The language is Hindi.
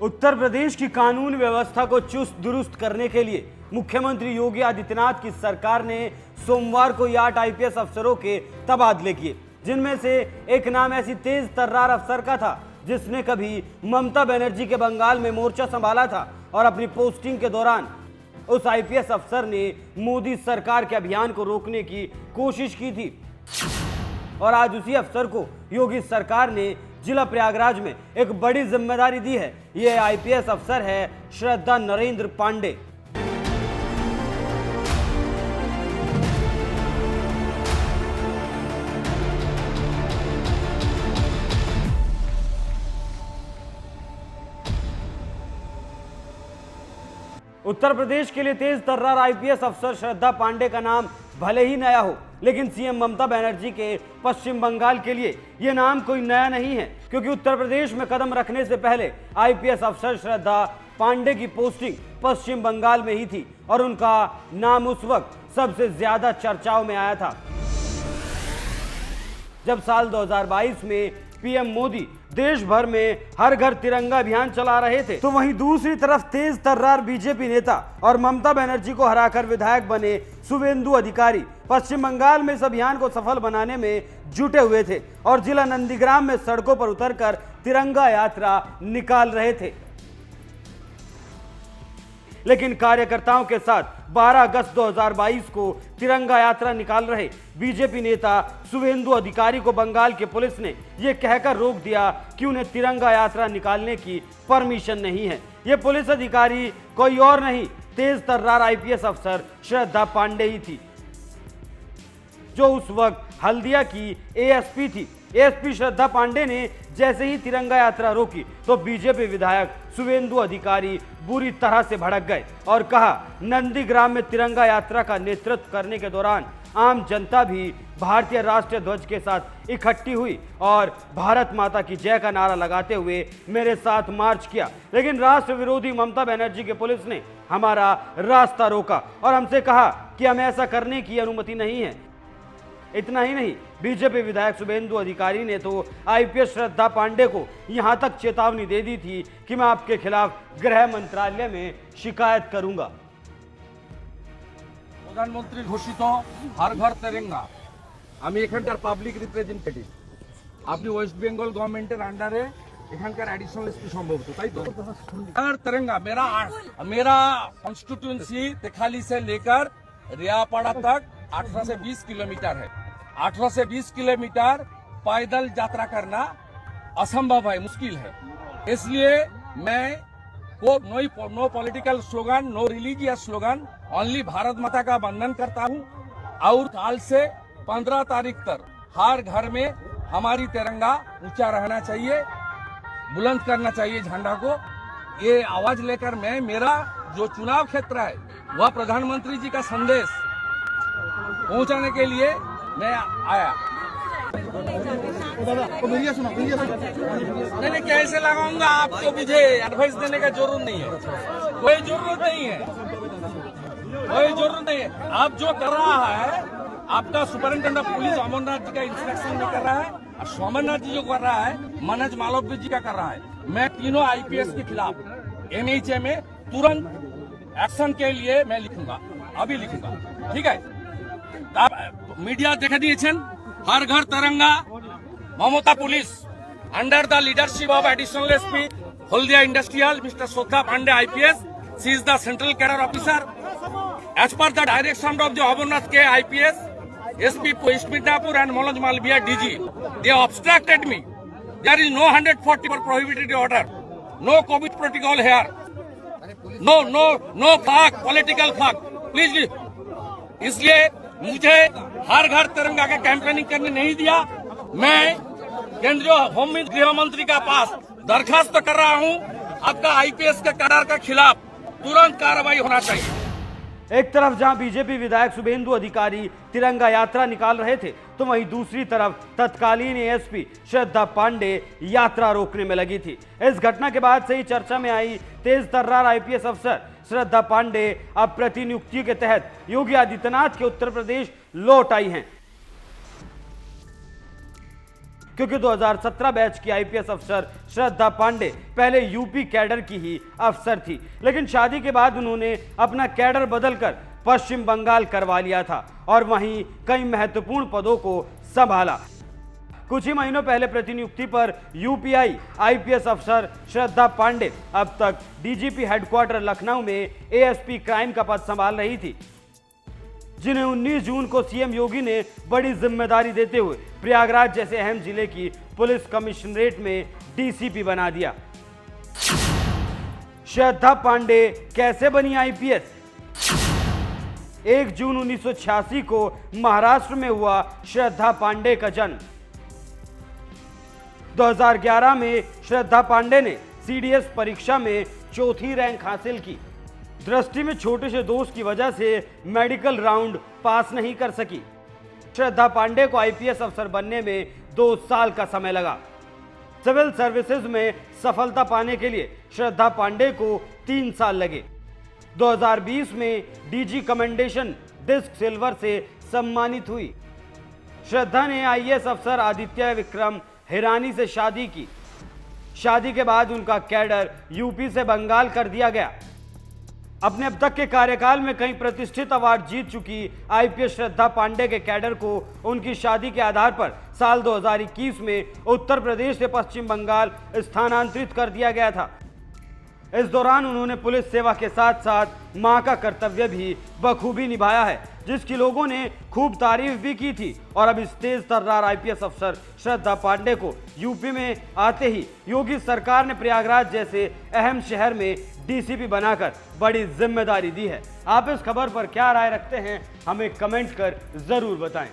उत्तर प्रदेश की कानून व्यवस्था को चुस्त दुरुस्त करने के लिए मुख्यमंत्री योगी आदित्यनाथ की सरकार ने सोमवार को 8 आईपीएस अफसरों के तबादले किए, जिनमें से एक नाम ऐसी तेज तर्रार अफसर का था जिसने कभी ममता बनर्जी के बंगाल में मोर्चा संभाला था और अपनी पोस्टिंग के दौरान उस आईपीएस अफसर ने मोदी सरकार के अभियान को रोकने की कोशिश की थी। और आज उसी अफसर को योगी सरकार ने जिला प्रयागराज में एक बड़ी जिम्मेदारी दी है। यह आईपीएस अफसर है श्रद्धा नरेंद्र पांडे। उत्तर प्रदेश के लिए तेज तर्रार आईपीएस अफसर श्रद्धा पांडे का नाम भले ही नया हो, लेकिन सीएम ममता बनर्जी के पश्चिम बंगाल के लिए यह नाम कोई नया नहीं है, क्योंकि उत्तर प्रदेश में कदम रखने से पहले आईपीएस अफसर श्रद्धा पांडे की पोस्टिंग पश्चिम बंगाल में ही थी और उनका नाम उस वक्त सबसे ज्यादा चर्चाओं में आया था जब साल 2022 में पीएम मोदी देश भर में हर घर तिरंगा अभियान चला रहे थे। तो वहीं दूसरी तरफ तेज तर्रार बीजेपी नेता और ममता बनर्जी को हराकर विधायक बने शुभेंदु अधिकारी पश्चिम बंगाल में इस अभियान को सफल बनाने में जुटे हुए थे और जिला नंदीग्राम में सड़कों पर उतरकर तिरंगा यात्रा निकाल रहे थे। लेकिन कार्यकर्ताओं के साथ 12 अगस्त 2022 को तिरंगा यात्रा निकाल रहे बीजेपी नेता शुभेंदु अधिकारी को बंगाल की पुलिस ने यह कहकर रोक दिया कि उन्हें तिरंगा यात्रा निकालने की परमिशन नहीं है। यह पुलिस अधिकारी कोई और नहीं, तेज तर्रार आईपीएस अफसर श्रद्धा पांडे ही थी, जो उस वक्त हल्दिया की एएसपी थी। एएसपी श्रद्धा पांडे ने जैसे ही तिरंगा यात्रा रोकी तो बीजेपी विधायक शुभेंदु अधिकारी बुरी तरह से भड़क गए और कहा, नंदीग्राम में तिरंगा यात्रा का नेतृत्व करने के दौरान आम जनता भी भारतीय राष्ट्रीय ध्वज के साथ इकट्ठी हुई और भारत माता की जय का नारा लगाते हुए मेरे साथ मार्च किया, लेकिन राष्ट्र विरोधी ममता बनर्जी की पुलिस ने हमारा रास्ता रोका और हमसे कहा कि हमें ऐसा करने की अनुमति नहीं है। इतना ही नहीं, बीजेपी विधायक शुभेंदु अधिकारी ने तो आईपीएस श्रद्धा पांडे को यहां तक चेतावनी दे दी थी कि मैं आपके खिलाफ गृह मंत्रालय में शिकायत करूंगा। प्रधानमंत्री घोषित हर घर तिरंगा আমি এখানকার পাবলিক রিপ্রেজেন্টেটিভ, আপনি ওয়েস্ট বেঙ্গল গভর্নমেন্টের আন্ডারে এখানকার এডিশনাল এসপি সম্ভবত, তাই তো? हर तिरंगा मेरा कॉन्स्टिट्यूएंसी तेखाली से लेकर रियापाड़ा तक 18 से 20 किलोमीटर है। 18 से 20 किलोमीटर पैदल यात्रा करना असंभव है, मुश्किल है। इसलिए मैं no political slogan, no religious slogan, only Bharat माता का वंदन करता हूँ और काल से 15 तारीख तक हर घर में हमारी तिरंगा ऊंचा रहना चाहिए, बुलंद करना चाहिए झंडा को। ये आवाज लेकर मैं, मेरा जो चुनाव क्षेत्र है वह प्रधानमंत्री जी का संदेश पहुंचाने के लिए मैं आया। मैंने कैसे लगाऊंगा आपको, मुझे एडवाइस देने का जरूरत नहीं है, कोई जरूरत नहीं है, कोई जरूरत नहीं है। आप जो कर रहा है आपका superintendent of police Amarnath ji का इंस्ट्रक्शन में कर रहा है और सोमनाथ जी जो कर रहा है मनोज मालवीय जी का कर रहा है। मैं तीनों आईपीएस के खिलाफ एनएचए में तुरंत एक्शन के लिए मैं लिखूंगा, अभी लिखूंगा, ठीक है? मीडिया देखा दिए हर घर तिरंगा Mamata police under the leadership of additional SP Haldia industrial mister Shraddha Pandey IPS, she is the central cadre officer as per the direction of the Amarnath के IPS SP west Midnapore and Manoj Malviya DG. They obstructed me, there is no 140 per prohibited order, no COVID protocol here, no fuck, political fuck, please. इसलिए मुझे हर घर तिरंगा का कैंपेनिंग करने नहीं दिया। मैं केंद्रीय होम गृह मंत्री का पास दरखास्त कर रहा हूं, आपका आईपीएस के कैडर के खिलाफ तुरंत कार्रवाई होना चाहिए। एक तरफ जहां बीजेपी विधायक शुभेंदु अधिकारी तिरंगा यात्रा निकाल रहे थे, तो वहीं दूसरी तरफ तत्कालीन एएसपी श्रद्धा पांडे यात्रा रोकने में लगी थी। इस घटना के बाद से ही चर्चा में आई तेज तर्रार आईपीएस अफसर श्रद्धा पांडे अब प्रतिनियुक्ति के तहत योगी आदित्यनाथ के उत्तर प्रदेश लौट आई हैं। क्योंकि 2017 बैच की आईपीएस अफसर श्रद्धा पांडे पहले यूपी कैडर की ही अफसर थी, लेकिन शादी के बाद उन्होंने अपना कैडर बदलकर पश्चिम बंगाल करवा लिया था और वहीं कई महत्वपूर्ण पदों को संभाला। कुछ ही महीनों पहले प्रतिनियुक्ति पर यूपीआई आईपीएस अफसर श्रद्धा पांडे अब तक डीजीपी हेडक्वार्टर लखनऊ में एएसपी क्राइम का पद संभाल रही थी, जिन्हें 19 जून को सीएम योगी ने बड़ी जिम्मेदारी देते हुए प्रयागराज जैसे अहम जिले की पुलिस कमिश्नरेट में डीसीपी बना दिया। श्रद्धा पांडे कैसे बनी आईपीएस? 1 जून 1986 को महाराष्ट्र में हुआ श्रद्धा पांडे का जन्म। 2011 में श्रद्धा पांडे ने सीडीएस परीक्षा में चौथी रैंक हासिल की। दृष्टि में छोटे से दोष की वजह से मेडिकल राउंड पास नहीं कर सकी। श्रद्धा पांडे को आईपीएस अफसर बनने में 2 साल का समय लगा। सिविल सर्विसेज में सफलता पाने के लिए श्रद्धा पांडे को 3 साल लगे। 2020 में डीजी कमेंडेशन डिस्क सिल्वर से सम्मानित हुई। श्रद्धा ने आईएएस अफसर आदित्य विक्रम हिरानी से शादी की। शादी के बाद उनका कैडर यूपी से बंगाल कर दिया गया। अपने अब तक के कार्यकाल में कई प्रतिष्ठित अवार्ड जीत चुकी आईपीएस श्रद्धा पांडे के कैडर को उनकी शादी के आधार पर साल 2021 में उत्तर प्रदेश से पश्चिम बंगाल स्थानांतरित कर दिया गया था। इस दौरान उन्होंने पुलिस सेवा के साथ साथ मां का कर्तव्य भी बखूबी निभाया है, जिसकी लोगों ने खूब तारीफ भी की थी। और अब इस तेज तर्रार आईपीएस अफसर श्रद्धा पांडे को यूपी में आते ही योगी सरकार ने प्रयागराज जैसे अहम शहर में डीसीपी बनाकर बड़ी जिम्मेदारी दी है। आप इस खबर पर क्या राय रखते हैं, हमें कमेंट कर जरूर बताएं।